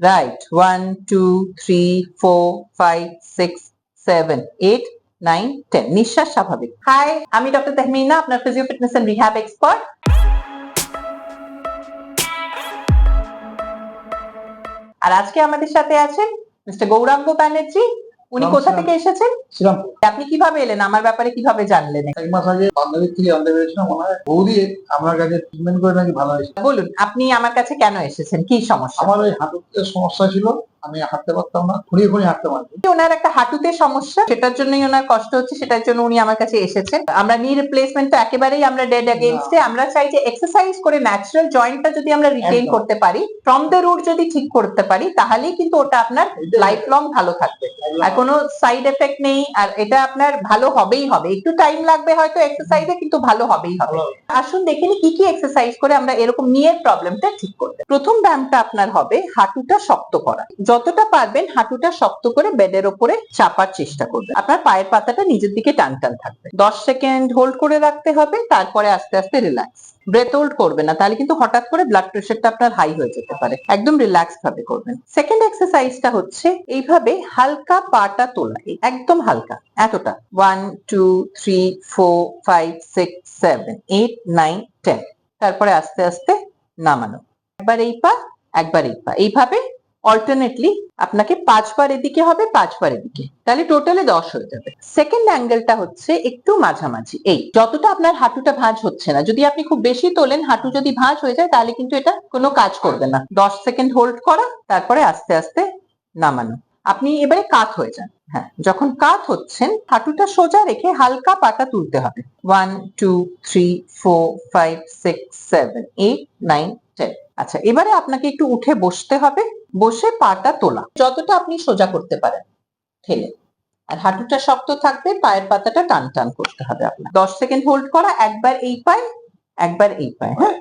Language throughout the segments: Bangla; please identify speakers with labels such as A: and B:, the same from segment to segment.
A: রাইট 1 2 3 4 5 6 7 8 9 10 নিঃশ্বাস স্বাভাবিক। হাই, আমি ডক্টর তাহমিনা, আপনার physio fitness and rehab expert. আর আজকে আমাদের সাথে আছেন মিস্টার গৌরাঙ্গ ব্যানার্জি। উনি কোথা থেকে এসেছেন?
B: শ্রীরামপুর।
A: আপনি কিভাবে এলেন, আমার ব্যাপারে কিভাবে জানলেন?
B: এক মাস আগে বান্ধবীর থেকে জানতে পেরেছিলাম মনে হয় বৌদি আপনার কাছে ট্রিটমেন্ট করে নাকি ভালো হয়েছে।
A: বলুন, আপনি আমার কাছে কেন এসেছেন, কি সমস্যা?
B: আমার ওই হাঁটুতে সমস্যা ছিল, আমি হাঁটতে পারতাম না, খুঁড়িয়ে খুঁড়িয়ে হাঁটতে পারতাম।
A: ওনার একটা হাঁটুতে সমস্যা, সেটার জন্যই ওনার কষ্ট হচ্ছে, সেটার জন্য উনি আমার কাছে এসেছেন। আমরা নি রিপ্লেসমেন্ট তো একেবারেই আমরা ডেড এগেইনস্টে। আমরা চাই যে এক্সারসাইজ করে ন্যাচারাল জয়েন্টটা যদি আমরা রিটেইন করতে পারি, ফ্রম দ্য রুট যদি ঠিক করতে পারি, তাহলেই কিন্তু ওটা আপনার লাইফ লং ভালো থাকবে, আর কোনো সাইড এফেক্ট নেই। আর এটা আপনার ভালো হবেই হবে, একটু টাইম লাগবে হয়তো এক্সারসাইজে, কিন্তু ভালো হবেই হবে। আসুন দেখে নিই কি কি এক্সারসাইজ করে আমরা এরকম নিয়ের প্রবলেমটা ঠিক করতে। প্রথম ব্যায়ামটা আপনার হবে হাঁটুটা শক্ত করা। যতটা পারবেন হাঁটুটা শক্ত করে বেডের উপরে চাপার চেষ্টা করবেন। আপনার পায়ের পাতাটা নিজের দিকে টান টান থাকবে। 10 সেকেন্ড হোল্ড করে রাখতে হবে, তারপরে আস্তে আস্তে রিল্যাক্স। ব্রেথ হোল্ড করবেন না, তাহলে কিন্তু হঠাৎ করে ব্লাড প্রেশারটা আপনার হাই হয়ে যেতে পারে। একদম রিল্যাক্স ভাবে করবেন। সেকেন্ড এক্সারসাইজটা হচ্ছে এইভাবে হালকা পাটা তোলা, একদম হালকা, এতটা 1 2 3 4 5 6 7 8 9 10। তারপরে আস্তে আস্তে নামানো, একবার এই পা একবার এই পা, এইভাবে অল্টারনেটলি আপনাকে 5 বার এদিকে হবে 5 বার এদিকে, তাহলে টোটালে 10 হয়ে যাবে। সেকেন্ড অ্যাঙ্গেলটা হচ্ছে একটু মাঝামাঝি, এই যতটা আপনার হাঁটুটা ভাঁজ হচ্ছে না। যদি আপনি খুব বেশি তোলেন, হাঁটু যদি ভাঁজ হয়ে যায়, তাহলে কিন্তু এটা কোনো কাজ করবে না। 10 সেকেন্ড হোল্ড করা, তারপরে আস্তে আস্তে নামানো। আপনি এবারে কাত হয়ে যান। হ্যাঁ, যখন কাত হচ্ছেন হাঁটুটা সোজা রেখে হালকা পাটা তুলতে হবে। 1 2 3 4 5 6 7 8 9 10। আচ্ছা, এবারে আপনাকে একটু উঠে বসতে হবে। বসে পাটা তোলা যতটা আপনি সোজা করতে পারেন ঠেলে, আর হাঁটুটা শক্ত থাকবে, পায়ের পাতাটা টান টান করতে হবে আপনার। 10 সেকেন্ড হোল্ড করা, একবার এই পায়ে একবার এই পায়ে। হ্যাঁ,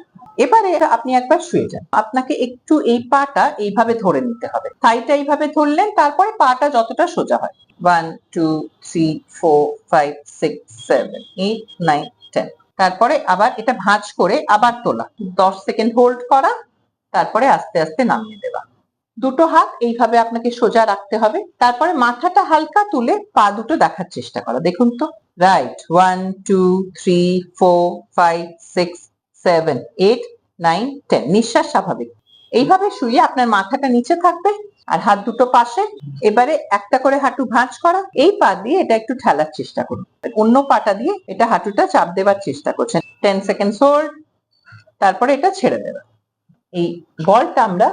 A: এবারে আপনি একবার শুয়ে যান। আপনাকে একটু এই পাটা এইভাবে ধরে নিতে হবে, থাইটা এইভাবে ধরলেন, তারপরে পাটা যতটা সোজা হয়। 1 2 3 4 5 6 7 8 9 10। তারপরে আবার এটা ভাঁজ করে আবার তোলা, 10 সেকেন্ড হোল্ড করা, তারপরে আস্তে আস্তে নামিয়ে দেওয়া। দুটো হাত এইভাবে আপনাকে সোজা রাখতে হবে, তারপরে মাথাটা হালকা তুলে পা দুটো দেখার চেষ্টা করা। দেখুন তো, রাইট 1 2 3 4 5 6 7 8 9 10। নিঃশ্বাস স্বাভাবিক। এইভাবে শুয়ে আপনার মাথাটা নিচে থাকবে আর হাত দুটো পাশে। এবারে একটা করে হাঁটু ভাঁজ করা, এই পা দিয়ে এটা একটু ঠেলার চেষ্টা করুন, অন্য পাটা দিয়ে এটা হাঁটুটা চাপ দেওয়ার চেষ্টা করছেন। 10 সেকেন্ড হোল্ড, তারপরে এটা ছেড়ে দেবেন। এই বলটা আমরা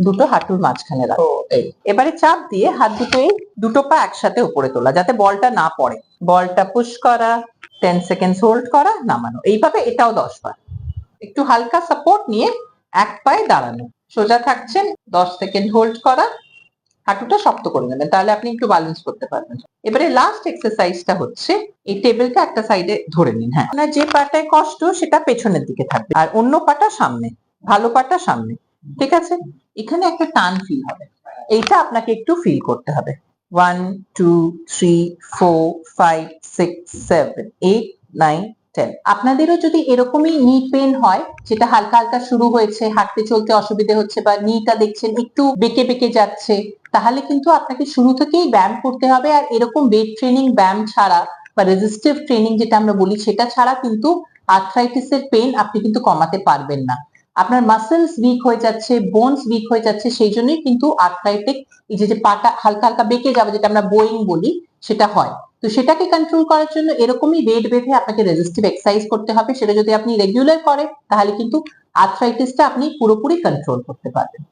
A: দুটো হাঁটুর মাঝখানে রাখবো। এবারে চাপ দিয়ে হাত দুটো দুটো পা একসাথে উপরে তোলা, যাতে বলটা না পড়ে। বলটা পুশ করা, 10 সেকেন্ড হোল্ড করা, নামানো। এইভাবে এটাও 10 বার। একটু হালকা সাপোর্ট নিয়ে এক পায়ে দাঁড়ানো, সোজা থাকছেন, 10 সেকেন্ড হোল্ড করা, হাঁটুটা শক্ত করে নেবেন, তাহলে আপনি একটু ব্যালেন্স করতে পারবেন। এবারে লাস্ট এক্সারসাইজটা হচ্ছে এই টেবিলটা একটা সাইডে ধরে নিন। হ্যাঁ, আপনার যে পাটায় কষ্ট সেটা পেছনের দিকে থাকবে, আর অন্য পাটা সামনে, ভালো পাটা সামনে। ঠিক আছে, এখানে একটা টান ফিল হবে, এইটা আপনাকে একটু ফিল করতে হবে। 1 2 3 4 5 6 7 8 9 10। আপনাদেরও যদি এরকমই নি পেন হয়, যেটা হালকা হালকা শুরু হয়েছে, হাঁটতে চলতে অসুবিধা হচ্ছে, বা নিটা দেখছেন একটু বেঁকে বেঁকে যাচ্ছে, তাহলে কিন্তু আপনাকে শুরু থেকেই ব্যায়াম করতে হবে। আর এরকম ওয়েট ট্রেনিং ব্যায়াম ছাড়া বা রেজিস্টিভ ট্রেনিং যেটা আমরা বলি, সেটা ছাড়া কিন্তু আর্থ্রাইটিসের পেন আপনি কিন্তু কমাতে পারবেন না। আপনার মাসেলস উইক হয়ে যাচ্ছে, বোনস উইক হয়ে যাচ্ছে, সেই জন্যই কিন্তু আর্থ্রাইটিক, এই যে পাটা হালকা হালকা বেঁকে যাবে, যেটা আমরা বোয়িং বলি, সেটা হয়। তো সেটাকে কন্ট্রোল করার জন্য এরকমই ওয়েট বেঁধে আপনাকে রেজিস্টিভ এক্সারসাইজ করতে হবে। সেটা যদি আপনি রেগুলার করেন, তাহলে কিন্তু আর্থ্রাইটিসটা আপনি পুরোপুরি কন্ট্রোল করতে পারবেন।